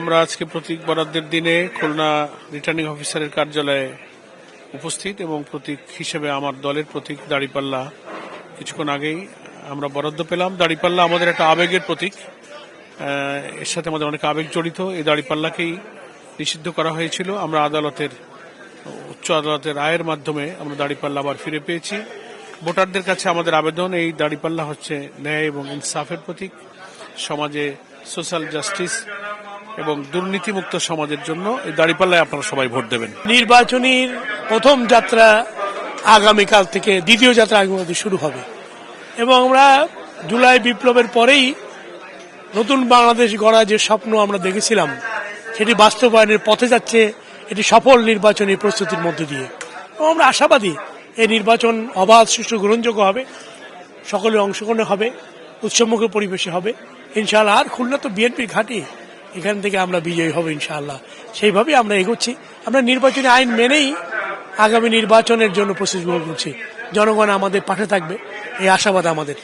আমরা আজকে প্রতীক বরাদ্দের দিনে খুলনা রিটার্নিং অফিসারের কার্যালয়ে উপস্থিত এবং প্রতীক হিসেবে আমার দলের প্রতীক দাঁড়িপাল্লা কিছুক্ষণ আগেই আমরা বরাদ্দ পেলাম। দাঁড়িপাল্লা আমাদের একটা আবেগের প্রতীক, এর সাথে আমাদের অনেক আবেগ জড়িত। এই দাঁড়িপাল্লাকেই নিষিদ্ধ করা হয়েছিল। আমরা উচ্চ আদালতের রায়ের মাধ্যমে আমরা দাঁড়িপাল্লা আবার ফিরে পেয়েছি। ভোটারদের কাছে আমাদের আবেদন, এই দাঁড়িপাল্লা হচ্ছে ন্যায় এবং ইনসাফের প্রতীক। সমাজে সোশ্যাল জাস্টিস এবং দুর্নীতিমুক্ত সমাজের জন্য এই দাঁড়িপাল্লায় আপনারা সবাই ভোট দেবেন। নির্বাচনের প্রথম যাত্রা আগামীকাল থেকে দ্বিতীয় যাত্রা আগামী শুরু হবে এবং আমরা জুলাই বিপ্লবের পরেই নতুন বাংলাদেশ গড়া যে স্বপ্ন আমরা দেখেছিলাম সেটি বাস্তবায়নের পথে যাচ্ছে। এটি সফল নির্বাচনী প্রস্তুতির মধ্যে দিয়ে এবং আমরা আশাবাদী এই নির্বাচন অবাধ, সুষ্ঠু, গ্রহণযোগ্য হবে, সকলের অংশগ্রহণে হবে, উৎসবমুখী পরিবেশে হবে ইনশাআল্লাহ। আর খুলনা তো বিএনপির ঘাঁটি, এখান থেকে আমরা বিজয়ী হব ইনশাআল্লাহ। সেইভাবেই আমরা এগোচ্ছি। আমরা নির্বাচনী আইন মেনেই আগামী নির্বাচনের জন্য প্রস্তুতি গ্রহণ করছি। জনগণ আমাদের পাশে থাকবে এই আশাবাদ আমাদের।